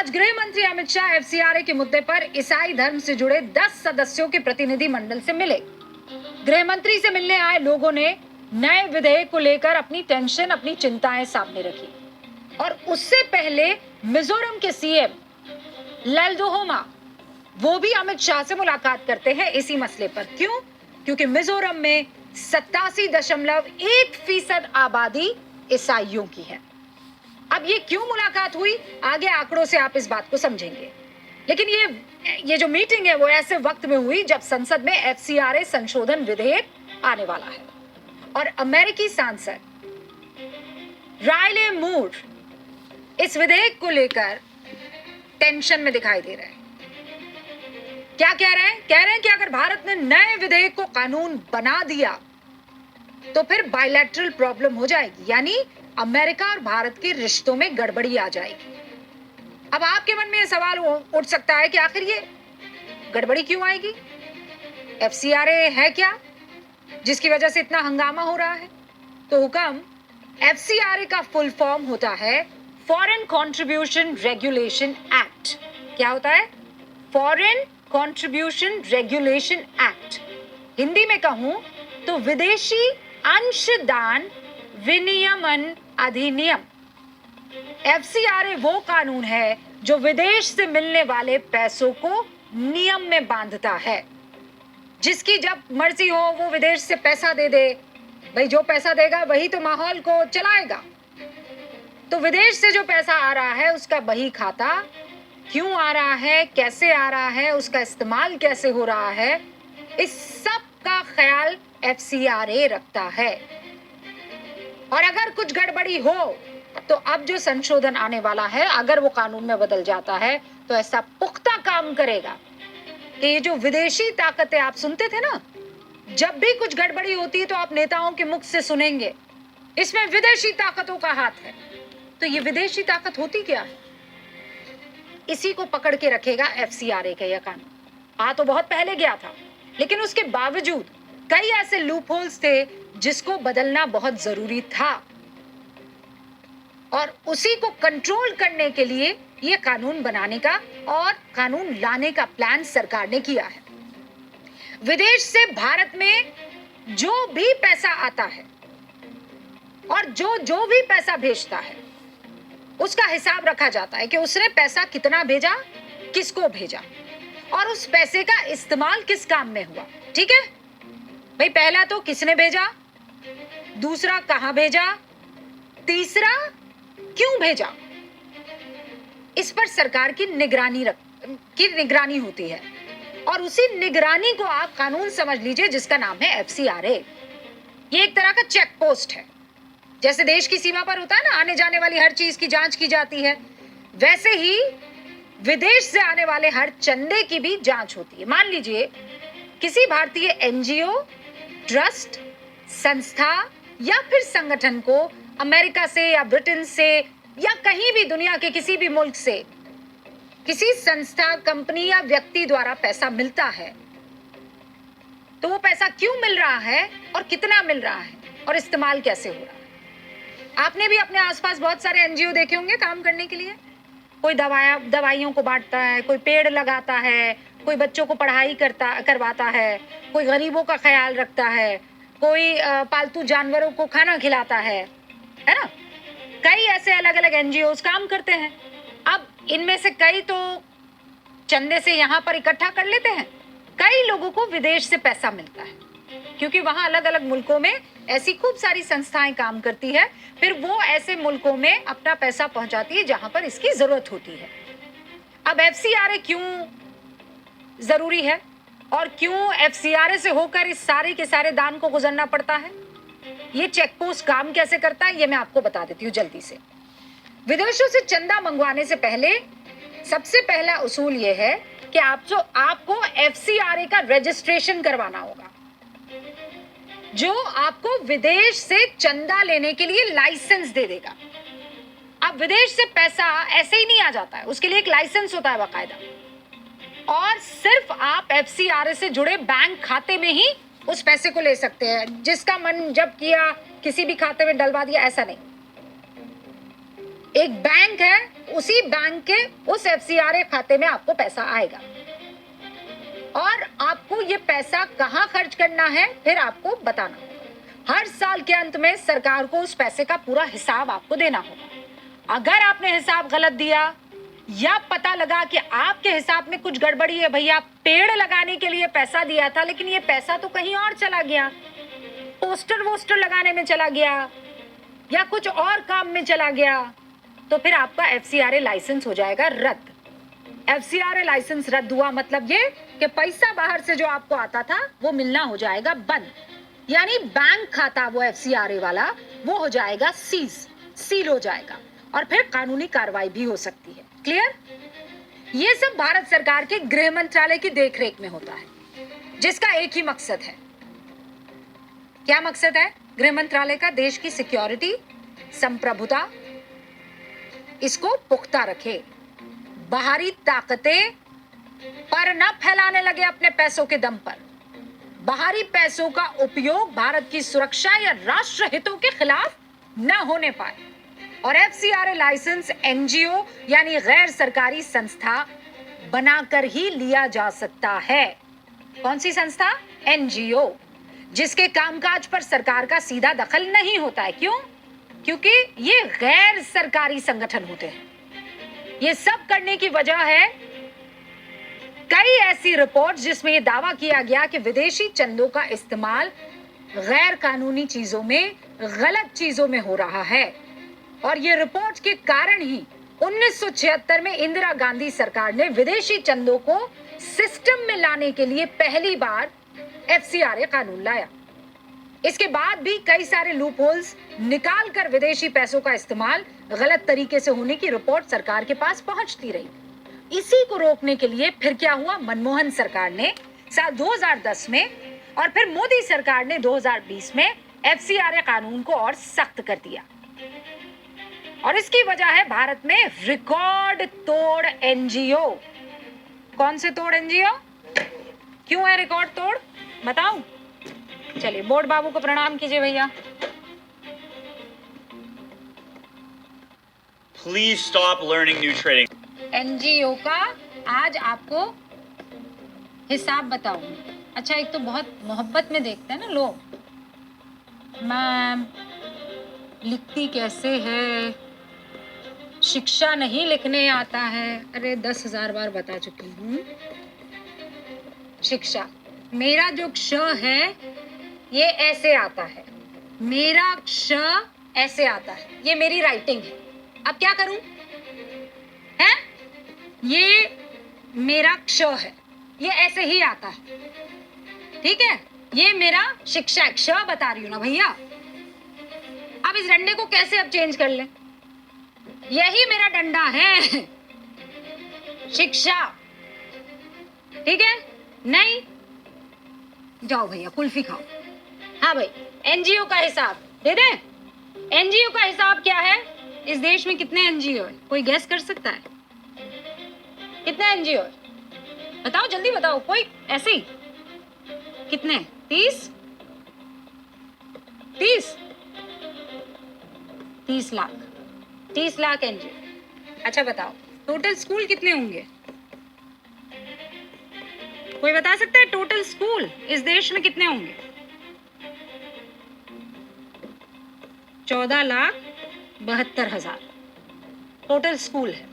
आज गृह मंत्री अमित शाह एफसीआरए के मुद्दे पर ईसाई धर्म से जुड़े 10 सदस्यों के प्रतिनिधि मंडल से मिले। गृह मंत्री से मिलने आए लोगों ने नए विधेयक को लेकर अपनी टेंशन, अपनी चिंताएं सामने रखी। और उससे पहले मिजोरम के सीएम ललदोहोमा वो भी अमित शाह से मुलाकात करते हैं इसी मसले पर। क्यों? क्योंकि मिजोरम में 87.1% आबादी ईसाइयों की है। अब ये क्यों मुलाकात हुई, आगे आंकड़ों से आप इस बात को समझेंगे। लेकिन ये जो मीटिंग है वो ऐसे वक्त में हुई जब संसद में एफसीआरए संशोधन विधेयक आने वाला है और अमेरिकी सांसद रायले मूर इस विधेयक को लेकर टेंशन में दिखाई दे रहे हैं। क्या कह रहे हैं? कह रहे हैं कि अगर भारत ने नए विधेयक को कानून बना दिया तो फिर बायलैटरल प्रॉब्लम हो जाएगी, यानी अमेरिका और भारत के रिश्तों में गड़बड़ी आ जाएगी। अब आपके मन में यह सवाल उठ सकता है कि आखिर ये गड़बड़ी क्यों आएगी? एफसीआरए है क्या जिसकी वजह से इतना हंगामा हो रहा है? तो हुक्म, एफसीआरए का फुल फॉर्म होता है फॉरेन कंट्रीब्यूशन रेगुलेशन एक्ट। क्या होता है? Foreign contribution regulation act. Hindi में कहूं तो विदेशी अंशदान विनियमन अधिनियम। एफसीआरए वो कानून है जो विदेश से मिलने वाले पैसों को नियम में बांधता है। जिसकी जब मर्जी हो वो विदेश से पैसा दे दे, भाई जो पैसा देगा वही तो माहौल को चलाएगा। तो विदेश से जो पैसा आ रहा है उसका बही खाता क्यों आ रहा है, कैसे आ रहा है, उसका इस्तेमाल कैसे हो रहा है, इस सब का ख्याल एफसीआरए रखता है। और अगर कुछ गड़बड़ी हो तो अब जो संशोधन आने वाला है, अगर वो कानून में बदल जाता है तो ऐसा पुख्ता काम करेगा कि ये जो विदेशी ताकतें आप सुनते थे ना, जब भी कुछ गड़बड़ी होती है तो आप नेताओं के मुख से सुनेंगे इसमें विदेशी ताकतों का हाथ है। तो ये विदेशी ताकत होती क्या है? इसी को पकड़ के रखेगा एफसीआरए का यह कानून। आ तो बहुत पहले गया था, लेकिन उसके बावजूद कई ऐसे लूपहोल्स थे जिसको बदलना बहुत जरूरी था और उसी को कंट्रोल करने के लिए यह कानून बनाने का और कानून लाने का प्लान सरकार ने किया है। विदेश से भारत में जो भी पैसा आता है और जो भी पैसा भेजता है उसका हिसाब रखा जाता है कि उसने पैसा कितना भेजा, किसको भेजा और उस पैसे का इस्तेमाल किस काम में हुआ। ठीक है भाई, पहला तो किसने भेजा, दूसरा कहां भेजा, तीसरा क्यों भेजा। इस पर सरकार की निगरानी होती है और उसी निगरानी को आप कानून समझ लीजिए जिसका नाम है एफसीआरए। ये एक तरह का चेक पोस्ट है। जैसे देश की सीमा पर होता है ना, आने जाने वाली हर चीज की जांच की जाती है, वैसे ही विदेश से आने वाले हर चंदे की भी जांच होती है। मान लीजिए किसी भारतीय एनजीओ, ट्रस्ट, संस्था या फिर संगठन को अमेरिका से या ब्रिटेन से या कहीं भी दुनिया के किसी भी मुल्क से किसी संस्था, कंपनी या व्यक्ति द्वारा पैसा मिलता है, तो वो पैसा क्यों मिल रहा है और कितना मिल रहा है और इस्तेमाल कैसे हो रहा है। आपने भी अपने आसपास बहुत सारे एनजीओ देखे होंगे काम करने के लिए। कोई दवाइयों को बांटता है, कोई पेड़ लगाता है, कोई बच्चों को पढ़ाई करवाता है, कोई गरीबों का ख्याल रखता है, कोई पालतू जानवरों को खाना खिलाता है ना। कई ऐसे अलग अलग एनजीओ काम करते हैं। अब इनमें से कई तो चंदे से यहाँ पर इकट्ठा कर लेते हैं, कई लोगों को विदेश से पैसा मिलता है क्योंकि वहां अलग अलग मुल्कों में ऐसी खूब सारी संस्थाएं काम करती है। फिर वो ऐसे मुल्कों में अपना पैसा पहुंचाती है जहां पर इसकी जरूरत होती है। अब एफसीआरए क्यों जरूरी है और क्यों एफसीआरए से होकर इस सारे के सारे दान को गुजरना पड़ता है, ये चेक पोस्ट काम कैसे करता है, ये मैं आपको बता देती हूँ जल्दी से। विदेशों से चंदा मंगवाने से पहले सबसे पहला उसूल ये है कि आपको एफसीआरए का रजिस्ट्रेशन करवाना होगा, जो आपको विदेश से चंदा लेने के लिए लाइसेंस दे देगा। अब विदेश से पैसा ऐसे ही नहीं आ जाता है, उसके लिए एक लाइसेंस होता है बाकायदा, और सिर्फ आप एफसीआरए से जुड़े बैंक खाते में ही उस पैसे को ले सकते हैं। जिसका मन जब किया किसी भी खाते में डलवा दिया, ऐसा नहीं। एक बैंक है, उसी बैंक के उस एफसीआरए खाते में आपको पैसा आएगा और आपको ये पैसा कहां खर्च करना है फिर आपको बताना होगा। हर साल के अंत में सरकार को उस पैसे का पूरा हिसाब आपको देना होगा। अगर आपने हिसाब गलत दिया या पता लगा कि आपके हिसाब में कुछ गड़बड़ी है, भैया पेड़ लगाने के लिए पैसा दिया था लेकिन ये पैसा तो कहीं और चला गया, पोस्टर वोस्टर लगाने में चला गया या कुछ और काम में चला गया, तो फिर आपका एफसीआरए लाइसेंस हो जाएगा रद्द। एफसीआरए लाइसेंस रद्द हुआ मतलब ये कि पैसा बाहर से जो आपको आता था वो मिलना हो जाएगा बंद, यानी बैंक खाता वो एफसीआरए वाला वो हो जाएगा सील हो जाएगा और फिर कानूनी कार्रवाई भी हो सकती है। क्लियर? ये सब भारत सरकार के गृह मंत्रालय की देखरेख में होता है, जिसका एक ही मकसद है। क्या मकसद है गृह मंत्रालय का? देश की सिक्योरिटी, संप्रभुता, इसको पुख्ता रखे, बाहरी ताकतें पर न फैलाने लगे अपने पैसों के दम पर, बाहरी पैसों का उपयोग भारत की सुरक्षा या राष्ट्र हितों के खिलाफ न होने पाए। और एफसीआरए लाइसेंस एनजीओ यानी गैर सरकारी संस्था बनाकर ही लिया जा सकता है। कौन सी संस्था? एनजीओ, जिसके कामकाज पर सरकार का सीधा दखल नहीं होता है। क्यों? क्योंकि ये गैर सरकारी संगठन होते हैं। ये सब करने की वजह है कई ऐसी रिपोर्ट जिसमें यह दावा किया गया कि विदेशी चंदों का इस्तेमाल गैर कानूनी चीजों में, गलत चीजों में हो रहा है। और ये रिपोर्ट के कारण ही 1976 में इंदिरा गांधी सरकार ने विदेशी चंदों को सिस्टम में लाने के लिए पहली बार एफसीआरए कानून लाया। इसके बाद भी कई सारे लूप होल्स निकाल कर विदेशी पैसों का इस्तेमाल गलत तरीके से होने की रिपोर्ट सरकार के पास पहुंचती रही। इसी को रोकने के लिए फिर क्या हुआ? मनमोहन सरकार ने साल 2010 में और फिर मोदी सरकार ने 2020 में एफसीआरए कानून को और सख्त कर दिया। और इसकी वजह है भारत में रिकॉर्ड तोड़ एनजीओ। कौन से तोड़ एनजीओ? क्यों है रिकॉर्ड तोड़? बताऊं? चलिए बोर्ड बाबू को प्रणाम कीजिए भैया। Please stop learning new trading. NGO का आज आपको हिसाब बताऊं। अच्छा, एक तो बहुत मोहब्बत में देखते हैं ना लोग, मैम लिखती कैसे है, शिक्षा नहीं लिखने आता है। अरे 10,000 बार बता चुकी हूँ। शिक्षा, मेरा जो क्ष है ये ऐसे आता है, मेरा क्ष ऐसे आता है, ये मेरी राइटिंग है। अब क्या करूं? है ये मेरा क्ष है, ये ऐसे ही आता है, ठीक है? ये मेरा शिक्षा क्ष बता रही हूं ना भैया। अब इस डंडे को कैसे अब चेंज कर ले? यही मेरा डंडा है, शिक्षा, ठीक है? नहीं, जाओ भैया कुल्फी खाओ। हाँ भाई, एनजीओ का हिसाब दे दें। एनजीओ का हिसाब क्या है? इस देश में कितने एनजीओ है? कोई गैस कर सकता है? कितने एनजीओ है? बताओ, जल्दी बताओ, कोई ऐसे ही। कितने? 30 लाख। 30 लाख एनजीओ। अच्छा बताओ, टोटल स्कूल कितने होंगे? कोई बता सकता है टोटल स्कूल इस देश में कितने होंगे? 14,72,000 टोटल स्कूल है,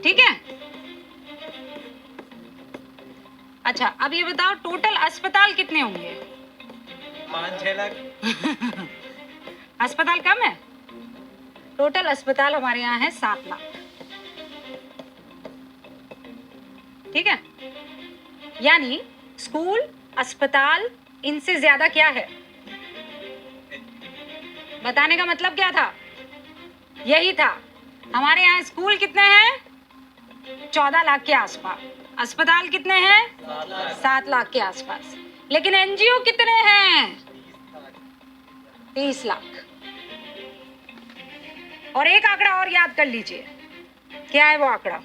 ठीक है? अच्छा, अब ये बताओ टोटल अस्पताल कितने होंगे? 5-6 लाख। अस्पताल कम है? टोटल अस्पताल हमारे यहाँ है 7 लाख, ठीक है? यानी स्कूल, अस्पताल, इनसे ज्यादा क्या है? बताने का मतलब क्या था? यही था। हमारे यहाँ स्कूल कितने हैं? 14 लाख के आसपास। अस्पताल कितने हैं? 7 लाख के आसपास। लेकिन एनजीओ कितने हैं? 30 लाख। और एक आंकड़ा और याद कर लीजिए। क्या है वो आंकड़ा?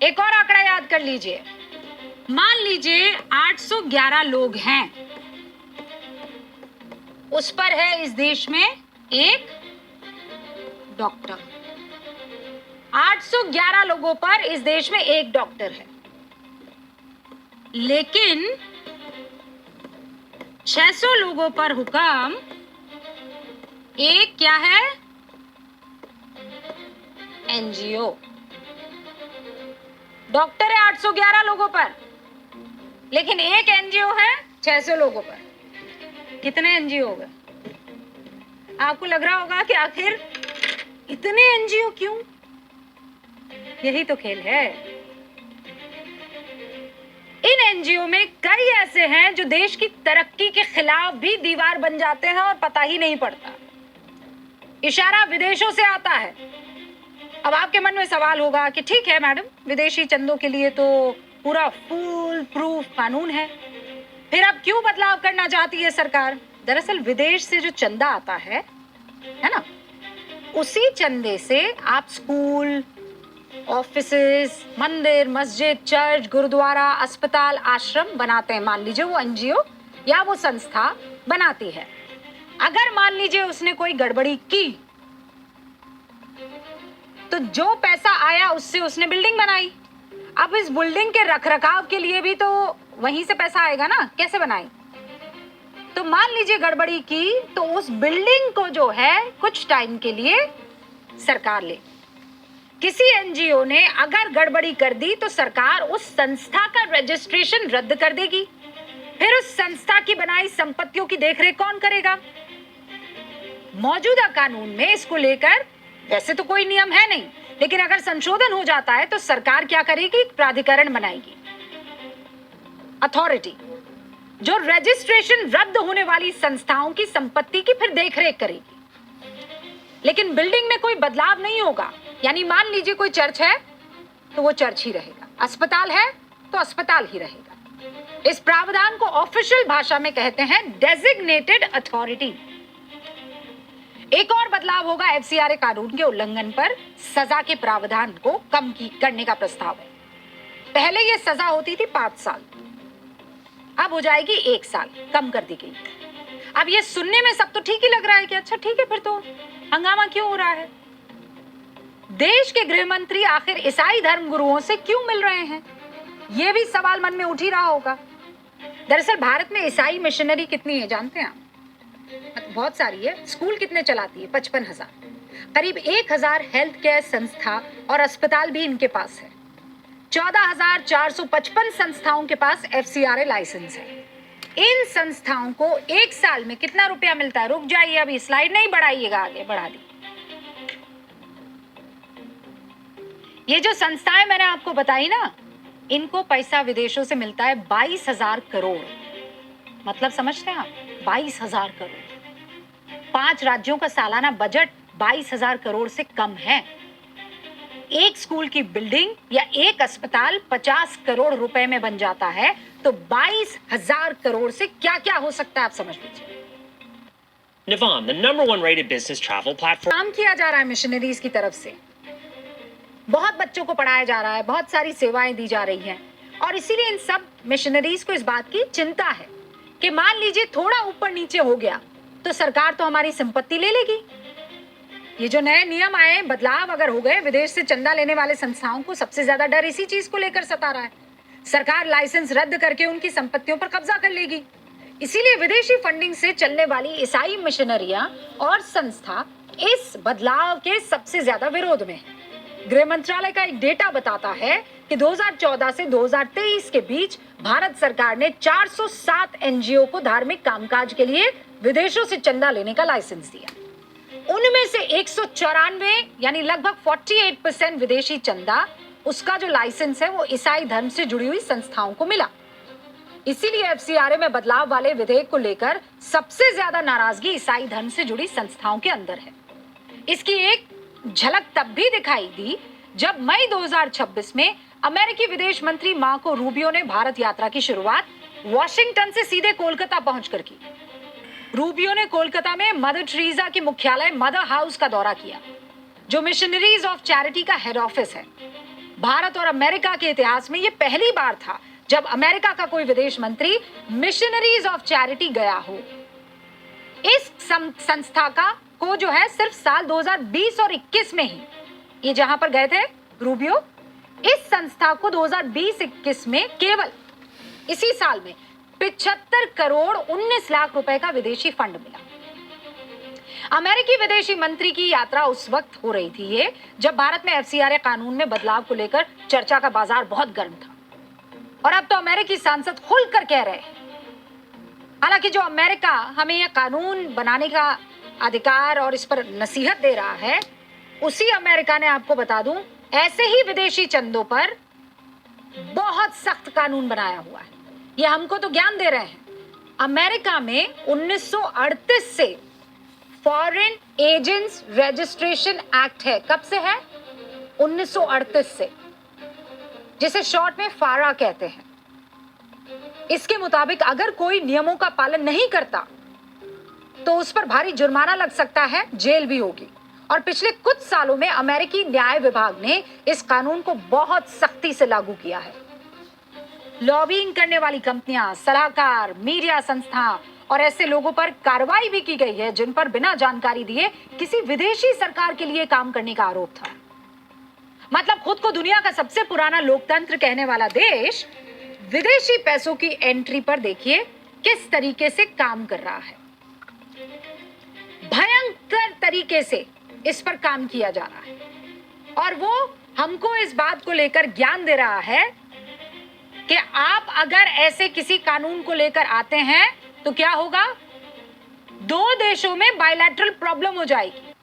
एक और आंकड़ा याद कर लीजिए। मान लीजिए 811 लोग हैं, उस पर है इस देश में 1, डॉक्टर। 811 लोगों पर इस देश में एक डॉक्टर है, लेकिन 600 लोगों पर हुक्म एक क्या है? एनजीओ। डॉक्टर है 811 लोगों पर, लेकिन एक एनजीओ है 600 लोगों पर। कितने एनजीओ हो गए? आपको लग रहा होगा कि आखिर इतने एनजीओ क्यों? यही तो खेल है। इन एनजीओ में कई ऐसे हैं जो देश की तरक्की के खिलाफ भी दीवार बन जाते हैं और पता ही नहीं पड़ता। इशारा विदेशों से आता है। अब आपके मन में सवाल होगा कि ठीक है मैडम, विदेशी चंदों के लिए तो पूरा फुल प्रूफ कानून है, फिर अब क्यों बदलाव करना चाहती है सरकार? दरअसल विदेश से जो चंदा आता है ना, उसी चंदे से आप स्कूल, ऑफिसेस, मंदिर, मस्जिद, चर्च, गुरुद्वारा, अस्पताल, आश्रम बनाते हैं। मान लीजिए वो एनजीओ या वो संस्था बनाती है। अगर मान लीजिए उसने कोई गड़बड़ी की, तो जो पैसा आया उससे उसने बिल्डिंग बनाई। अब इस बिल्डिंग के रखरखाव के लिए भी तो वहीं से पैसा आएगा ना, कैसे बनाई? तो मान लीजिए गड़बड़ी की, तो उस बिल्डिंग को जो है कुछ टाइम के लिए सरकार ले। किसी एनजीओ ने अगर गड़बड़ी कर दी तो सरकार उस संस्था का रजिस्ट्रेशन रद्द कर देगी। फिर उस संस्था की बनाई संपत्तियों की देखरेख कौन करेगा? मौजूदा कानून में इसको लेकर वैसे तो कोई नियम है नहीं, लेकिन अगर संशोधन हो जाता है तो सरकार क्या करेगी? प्राधिकरण बनाएगी, अथॉरिटी, जो रजिस्ट्रेशन रद्द होने वाली संस्थाओं की संपत्ति की फिर देखरेख करेगी। लेकिन बिल्डिंग में कोई बदलाव नहीं होगा। यानी मान लीजिए कोई चर्च है तो वो चर्च ही रहेगा, अस्पताल है तो अस्पताल ही रहेगा। इस प्रावधान को ऑफिशियल भाषा में कहते हैं डेजिग्नेटेड अथॉरिटी। एक और बदलाव होगा एफसीआरए कानून के उल्लंघन पर सजा के प्रावधान को कम करने का प्रस्ताव है। पहले ये सजा होती थी 5 साल, अब हो जाएगी 1 साल, कम कर दी गई। अब ये सुनने में सब तो ठीक ही लग रहा है कि अच्छा ठीक है, फिर तो हंगामा क्यों हो रहा है? देश के गृह मंत्री आखिर ईसाई धर्म गुरुओं से क्यों मिल रहे हैं? यह भी सवाल मन में उठ ही रहा होगा। दरअसल भारत में ईसाई मिशनरी कितनी है जानते हैं आप? बहुत सारी है। स्कूल कितने चलाती है? 55,000। करीब 1,000 हेल्थ केयर संस्था और अस्पताल भी इनके पास है। 14,455 संस्थाओं के पास एफसीआरए लाइसेंस है। इन संस्थाओं को 1 साल में कितना रुपया मिलता है? रुक जाइए, अभी स्लाइड नहीं बढ़ाइएगा, आगे बढ़ा दी। ये जो संस्थाएं मैंने आपको बताई ना, इनको पैसा विदेशों से मिलता है 22,000 करोड़। मतलब समझते हैं आप? 22,000 करोड़। 5 राज्यों का सालाना बजट 22,000 करोड़ से कम है। एक स्कूल की बिल्डिंग या एक अस्पताल 50 करोड़ रुपए में बन जाता है, तो 22,000 करोड़ से क्या क्या हो सकता है आप समझ लीजिए। Navam, the #1 rated business travel platform. काम किया जा रहा है मिशनरीज की तरफ से, बहुत बच्चों को पढ़ाया जा रहा है, बहुत सारी सेवाएं दी जा रही हैं, और इसीलिए इन सब मिशनरीज को इस बात की चिंता है कि मान लीजिए थोड़ा ऊपर नीचे हो गया तो सरकार तो हमारी संपत्ति ले लेगी। ये जो नए नियम आए, बदलाव अगर हो गए, विदेश से चंदा लेने वाले संस्थाओं को सबसे ज्यादा डर इसी चीज को लेकर सता रहा है। सरकार लाइसेंस रद्द करके उनकी संपत्तियों पर कब्जा कर लेगी। इसीलिए विदेशी फंडिंग से चलने वाली ईसाई मिशनरियां और संस्था इस बदलाव के सबसे ज्यादा विरोध में है। गृह मंत्रालय का एक डेटा बताता है कि 2014 से 2023 के बीच भारत सरकार ने 407 एनजीओ को धार्मिक कामकाज के लिए विदेशों से चंदा लेने का लाइसेंस दिया। उनमें से 194 यानी लगभग 48% विदेशी चंदा, उसका जो लाइसेंस है वो ईसाई धर्म से जुड़ी हुई संस्थाओं को मिला। इसीलिए एफसीआरए में बदलाव वाले विधेयक को लेकर सबसे ज्यादा नाराजगी ईसाई धर्म से जुड़ी संस्थाओं के अंदर है। इसकी एक झलक तब भी दिखाई दी जब मई 2026 में अमेरिकी विदेश मंत्री मार्को रूबियो ने भारत यात्रा की शुरुआत वॉशिंगटन से सीधे कोलकाता पहुंचकर की। रूबियो ने कोलकाता में मदर टेरेसा की मुख्यालय मदर हाउस का दौरा किया, जो मिशनरीज ऑफ चैरिटी का हेड ऑफिस है। भारत और अमेरिका के इतिहास में यह पहली बार था जब अमेरिका का कोई विदेश मंत्री मिशनरीज ऑफ चैरिटी गया हो। इस संस्था का को जो है सिर्फ साल 2020 और 21 में ही, ये जहां पर गए थे रूबियो, इस संस्था को 2020-21 में केवल इसी साल में 75 करोड़ 19 लाख रुपए का विदेशी फंड मिला। अमेरिकी विदेशी मंत्री की यात्रा उस वक्त हो रही थी ये जब भारत में एफसीआरए कानून में बदलाव को लेकर चर्चा का बाजार बहुत गर्म था, और अब तो अमेरिकी सांसद खुलकर कह रहे हैं। हालांकि जो अमेरिका हमें यह कानून बनाने का अधिकार और इस पर नसीहत दे रहा है, उसी अमेरिका ने, आपको बता दूं, ऐसे ही विदेशी चंदों पर बहुत सख्त कानून बनाया हुआ है। ये हमको तो ज्ञान दे रहे हैं। अमेरिका में 1938 से फॉरेन एजेंट्स रजिस्ट्रेशन एक्ट है। कब से है? 1938 से, जिसे शॉर्ट में फारा कहते हैं। इसके मुताबिक अगर कोई नियमों का पालन नहीं करता तो उस पर भारी जुर्माना लग सकता है, जेल भी होगी। और पिछले कुछ सालों में अमेरिकी न्याय विभाग ने इस कानून को बहुत सख्ती से लागू किया है। लॉबिंग करने वाली कंपनियां, सलाहकार, मीडिया संस्था और ऐसे लोगों पर कार्रवाई भी की गई है जिन पर बिना जानकारी दिए किसी विदेशी सरकार के लिए काम करने का आरोप था। मतलब खुद को दुनिया का सबसे पुराना लोकतंत्र कहने वाला देश विदेशी पैसों की एंट्री पर देखिए किस तरीके से काम कर रहा है। भयंकर तरीके से इस पर काम किया जा रहा है, और वो हमको इस बात को लेकर ज्ञान दे रहा है कि आप अगर ऐसे किसी कानून को लेकर आते हैं तो क्या होगा? दो देशों में बायलैटरल प्रॉब्लम हो जाएगी।